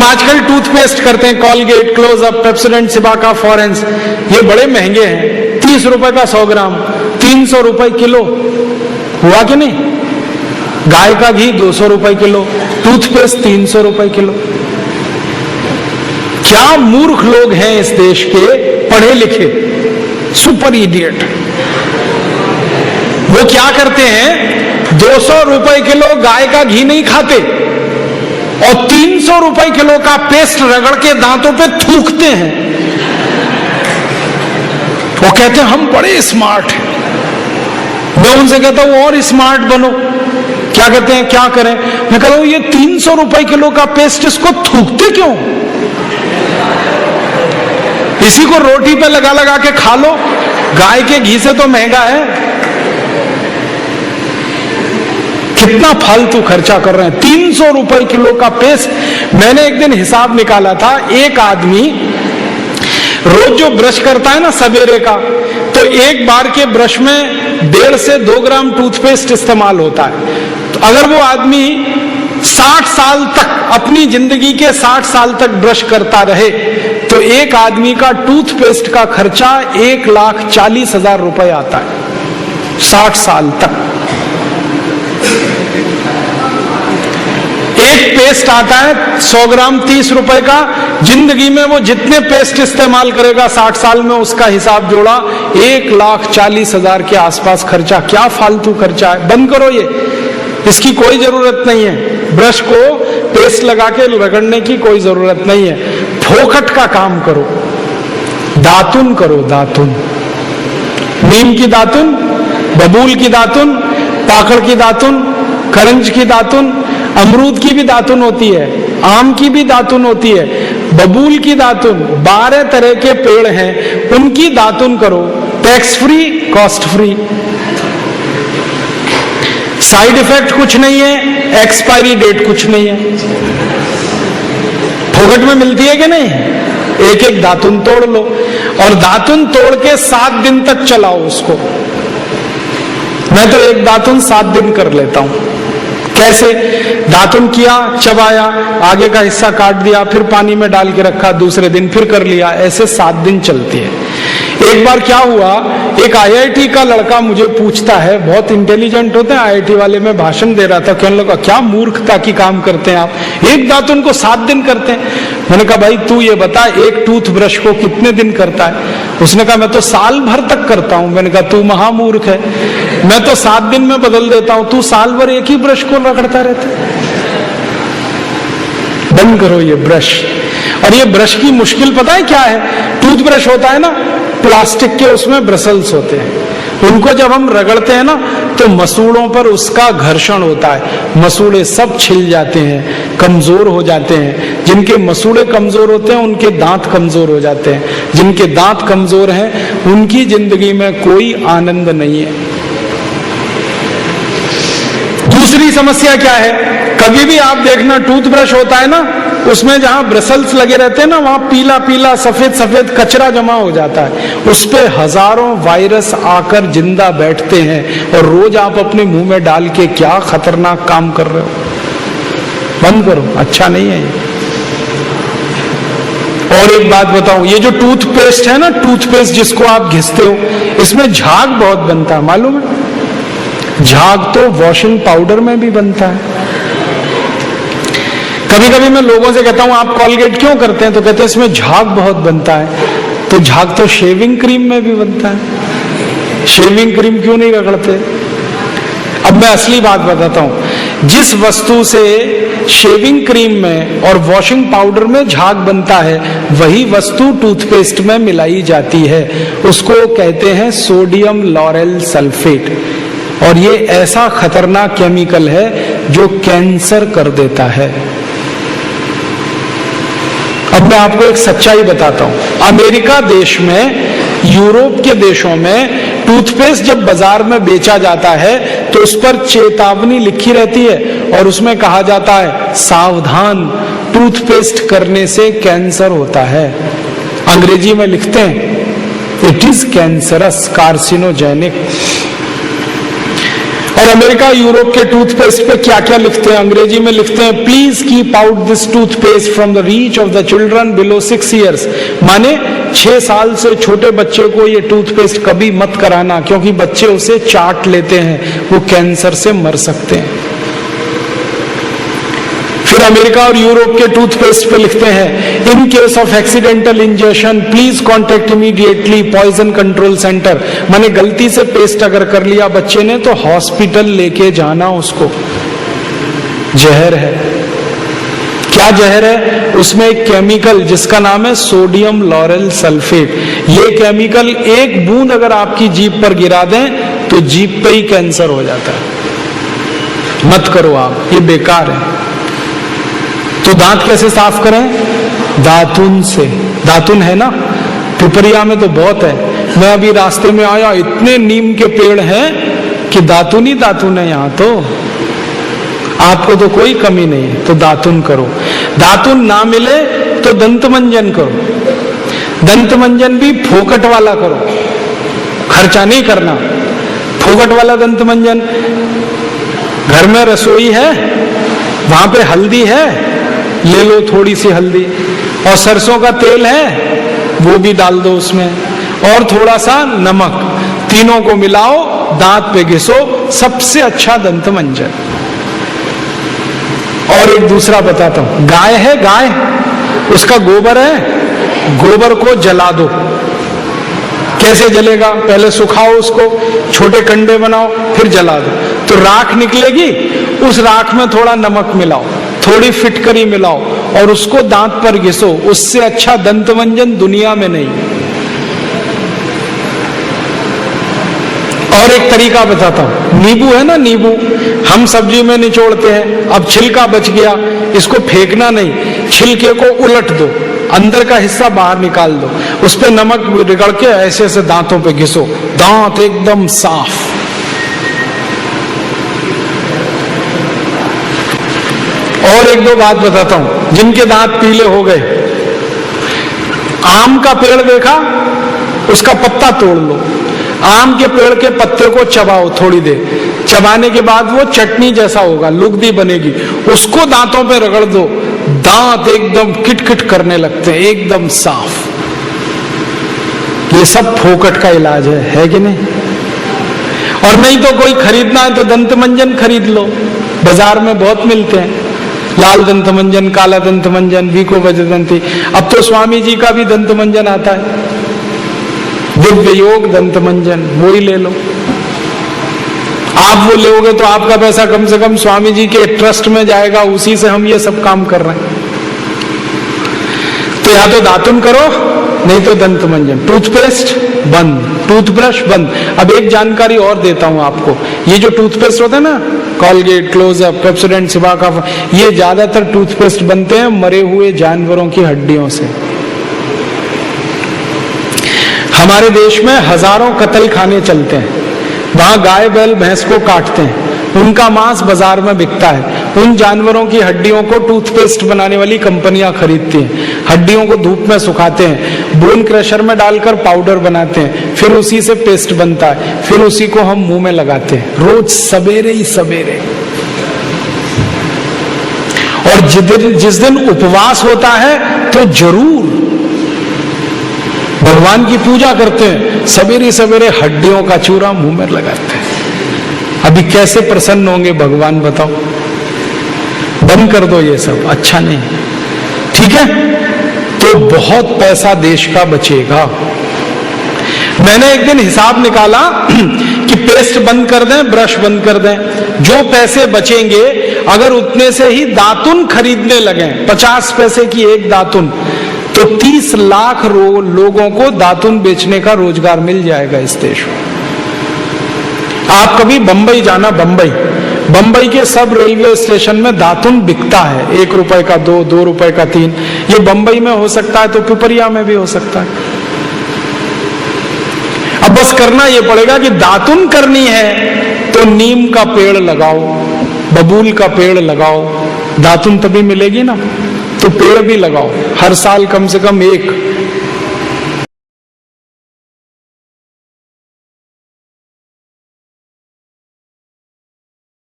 आजकल टूथपेस्ट करते हैं, कॉलगेट, क्लोजअप, पेप्सोडेंट, सिबाका, फॉरेंस, ये बड़े महंगे हैं, 30 रुपए का 100 ग्राम, 300 रुपए किलो। हुआ कि नहीं? गाय का घी 200 रुपए किलो, टूथपेस्ट 300 रुपए किलो। क्या मूर्ख लोग हैं इस देश के, पढ़े लिखे, सुपर इडियट। वो क्या करते हैं, 200 रुपए किलो गाय का घी नहीं खाते और 300 रुपए किलो का पेस्ट रगड़ के दांतों पे थूकते हैं। वो कहते हैं हम बड़े स्मार्ट हैं। मैं उनसे कहता हूं और स्मार्ट बनो। क्या कहते हैं, क्या करें? मैं कहता हूं ये 300 रुपए किलो का पेस्ट, इसको थूकते क्यों? इसी को रोटी पे लगा लगा के खा लो, गाय के घी से तो महंगा है। कितना फालतू खर्चा कर रहे हैं। 300 रुपए किलो का पेस्ट। मैंने एक दिन हिसाब निकाला था, एक आदमी रोज जो ब्रश करता है ना सवेरे का, तो एक बार के ब्रश में 1.5 से 2 ग्राम टूथपेस्ट इस्तेमाल होता है। तो अगर वो आदमी 60 साल तक, अपनी जिंदगी के 60 साल तक ब्रश करता रहे, तो एक आदमी का टूथपेस्ट का खर्चा 1,40,000 रुपए आता है 60 साल तक। एक पेस्ट आता है 100 ग्राम 30 रुपए का। जिंदगी में वो जितने पेस्ट इस्तेमाल करेगा 60 साल में, उसका हिसाब जोड़ा 1,40,000 के आसपास खर्चा। क्या फालतू खर्चा है, बंद करो ये, इसकी कोई जरूरत नहीं है। ब्रश को पेस्ट लगा के रगड़ने की कोई जरूरत नहीं है। फोकट का काम करो, दातुन करो, दातुन, नीम की दातुन, बबूल की दातुन, पाखड़ की दातुन, करंज की दातुन, अमरूद की भी दातुन होती है, आम की भी दातुन होती है, बबूल की दातुन, 12 तरह के पेड़ हैं, उनकी दातुन करो। Tax free, cost free, side effect कुछ नहीं है, एक्सपायरी डेट कुछ नहीं है। फोकट में मिलती है कि नहीं? एक एक दातुन तोड़ लो और दातुन तोड़ के 7 दिन तक चलाओ उसको। मैं तो एक दातुन 7 दिन कर लेता हूं। कैसे? दातुन किया, चबाया, आगे का हिस्सा काट दिया, फिर पानी में डाल के रखा, दूसरे दिन फिर कर लिया, ऐसे 7 दिन चलती है। एक बार क्या हुआ, एक IIT का लड़का मुझे पूछता है, बहुत इंटेलिजेंट होते हैं IIT वाले, में भाषण दे रहा था, कहने लगा क्या मूर्खता की काम करते हैं आप, एक दातुन को 7 दिन करते हैं। मैंने कहा भाई तू ये बता, एक टूथब्रश को कितने दिन करता है? उसने कहा मैं तो साल भर तक करता हूं। मैंने कहा तू महामूर्ख है, मैं तो 7 दिन में बदल देता हूं, तू साल भर एक ही ब्रश को रगड़ता रहता है। बंद करो ये ब्रश। और ये ब्रश की मुश्किल पता है क्या है? टूथब्रश होता है ना प्लास्टिक के, उसमें ब्रसल्स होते हैं, उनको जब हम रगड़ते हैं ना तो मसूड़ों पर उसका घर्षण होता है, मसूड़े सब छिल जाते हैं, कमजोर हो जाते हैं। जिनके मसूड़े कमजोर होते हैं उनके दांत कमजोर हो जाते हैं, जिनके दांत कमजोर हैं उनकी जिंदगी में कोई आनंद नहीं है। दूसरी समस्या क्या है, कभी भी आप देखना टूथब्रश होता है ना, उसमें जहां ब्रसल्स लगे रहते हैं ना, वहां पीला पीला सफेद सफेद कचरा जमा हो जाता है, उस पे हजारों वायरस आकर जिंदा बैठते हैं और रोज आप अपने मुंह में डाल के क्या खतरनाक काम कर रहे हो। बंद करो, अच्छा नहीं है ये। और एक बात बताऊं, ये जो टूथपेस्ट है ना, टूथपेस्ट जिसको आप घिसते हो, इसमें झाग बहुत बनता है, मालूम है? झाग तो वॉशिंग पाउडर में भी बनता है। कभी कभी मैं लोगों से कहता हूं आप कॉलगेट क्यों करते हैं, तो कहते हैं इसमें झाग बहुत बनता है। तो झाग तो शेविंग क्रीम में भी बनता है, शेविंग क्रीम क्यों नहीं रगड़ते? अब मैं असली बात बताता हूं, जिस वस्तु से शेविंग क्रीम में और वॉशिंग पाउडर में झाग बनता है, वही वस्तु टूथपेस्ट में मिलाई जाती है, उसको कहते हैं सोडियम लॉरेल सल्फेट। और ये ऐसा खतरनाक केमिकल है जो कैंसर कर देता है। अब मैं आपको एक सच्चाई बताता हूं, अमेरिका देश में, यूरोप के देशों में टूथपेस्ट जब बाजार में बेचा जाता है तो उस पर चेतावनी लिखी रहती है और उसमें कहा जाता है सावधान, टूथपेस्ट करने से कैंसर होता है। अंग्रेजी में लिखते हैं इट इज कैंसरस, कार्सिनोजेनिक। और अमेरिका यूरोप के टूथपेस्ट पे क्या क्या लिखते हैं, अंग्रेजी में लिखते हैं, please keep out this toothpaste from the reach of the children below 6 years। माने 6 साल से छोटे बच्चे को ये टूथपेस्ट कभी मत कराना, क्योंकि बच्चे उसे चाट लेते हैं, वो कैंसर से मर सकते हैं। फिर अमेरिका और यूरोप के टूथपेस्ट पे लिखते हैं, in case of accidental injection please contact immediately poison control centre. माने गलती से पेस्ट अगर कर लिया बच्चे ने तो हॉस्पिटल लेके जाना उसको। जहर है। क्या जहर है? उसमें एक केमिकल जिसका नाम है सोडियम लॉरेल सल्फेट। ये केमिकल एक बूंद अगर आपकी जीभ पर गिरा दें तो जीभ पे ही कैंसर हो जाता है। मत करो आप, ये बेकार है। तो दांत कैसे साफ करें? दातुन से। दातुन है ना, पिपरिया में तो बहुत है। मैं अभी रास्ते में आया, इतने नीम के पेड़ हैं कि दातुन ही दातुन है यहाँ तो। आपको तो कोई कमी नहीं है, तो दातुन करो। दातुन ना मिले तो दंत मंजन करो। दंत मंजन भी फोकट वाला करो, खर्चा नहीं करना। फोकट वाला दंत मंजन, घर में रसोई है, वहां पे हल्दी है, ले लो थोड़ी सी हल्दी, और सरसों का तेल है वो भी डाल दो उसमें, और थोड़ा सा नमक, तीनों को मिलाओ, दांत पे घिसो, सबसे अच्छा दंत मंजन। और एक दूसरा बताता हूं, गाय है, गाय, उसका गोबर है, गोबर को जला दो। कैसे जलेगा? पहले सुखाओ उसको, छोटे कंडे बनाओ, फिर जला दो, तो राख निकलेगी। उस राख में थोड़ा नमक मिलाओ, थोड़ी फिटकरी मिलाओ, और उसको दांत पर घिसो। उससे अच्छा दंतमंजन दुनिया में नहीं। और एक तरीका बताता हूं, नींबू है ना, नींबू हम सब्जी में निचोड़ते हैं। अब छिलका बच गया, इसको फेंकना नहीं, छिलके को उलट दो, अंदर का हिस्सा बाहर निकाल दो, उस पर नमक रगड़ के ऐसे ऐसे दांतों पे घिसो, दांत एकदम साफ। और एक दो बात बताता हूं, जिनके दांत पीले हो गए, आम का पेड़ देखा, उसका पत्ता तोड़ लो, आम के पेड़ के पत्ते को चबाओ थोड़ी देर, चबाने के बाद वो चटनी जैसा होगा, लुगदी बनेगी, उसको दांतों पे रगड़ दो, दांत एकदम किटकिट करने लगते हैं, एकदम साफ। ये सब फोकट का इलाज है कि नहीं? और नहीं तो कोई खरीदना है तो दंत मंजन खरीद लो, बाजार में बहुत मिलते हैं, लाल दंत मंजन, काला दंत मंजन, वीको वज्रदंती। अब तो स्वामी जी का भी दंत मंजन आता है, दिव्य योग दंत मंजन, वो ही ले लो। आप वो लोगे तो आपका पैसा कम से कम स्वामी जी के ट्रस्ट में जाएगा, उसी से हम ये सब काम कर रहे हैं। तो या तो दातुन करो, नहीं तो दंत मंजन। टूथपेस्ट बंद, टूथब्रश बंद। अब एक जानकारी और देता हूं आपको, ये जो टूथपेस्ट होता है ना, कॉलगेट, क्लोजअप, पेप्सोडेंट, सिबाका, ये ज्यादातर टूथपेस्ट बनते हैं मरे हुए जानवरों की हड्डियों से। हमारे देश में हजारों कत्ल खाने चलते हैं, वहां गाय बैल भैंस को काटते हैं, उनका मांस बाजार में बिकता है। उन जानवरों की हड्डियों को टूथपेस्ट बनाने वाली कंपनियां खरीदती हैं, हड्डियों को धूप में सुखाते हैं, बोन क्रशर में डालकर पाउडर बनाते हैं, फिर उसी से पेस्ट बनता है, फिर उसी को हम मुंह में लगाते हैं रोज सवेरे ही सवेरे। और जिस दिन उपवास होता है तो जरूर भगवान की पूजा करते हैं, सवेरे सवेरे हड्डियों का चूरा मुंह में लगाते हैं। अभी कैसे प्रसन्न होंगे भगवान बताओ? बंद कर दो ये सब, अच्छा नहीं, ठीक है? तो बहुत पैसा देश का बचेगा। मैंने एक दिन हिसाब निकाला कि पेस्ट बंद कर दें, ब्रश बंद कर दें, जो पैसे बचेंगे अगर उतने से ही दातुन खरीदने लगे, 50 पैसे की एक दातुन, तो 30 लाख लोगों को दातुन बेचने का रोजगार मिल जाएगा इस देश में। आप कभी बंबई जाना, बंबई के सब रेलवे स्टेशन में दातुन बिकता है, 1 रुपए का 2, 2 रुपए का 3। ये बंबई में हो सकता है तो पिपरिया में भी हो सकता है। अब बस करना ये पड़ेगा कि दातुन करनी है तो नीम का पेड़ लगाओ, बबूल का पेड़ लगाओ, दातुन तभी मिलेगी ना। तो पेड़ भी लगाओ, हर साल कम से कम 1।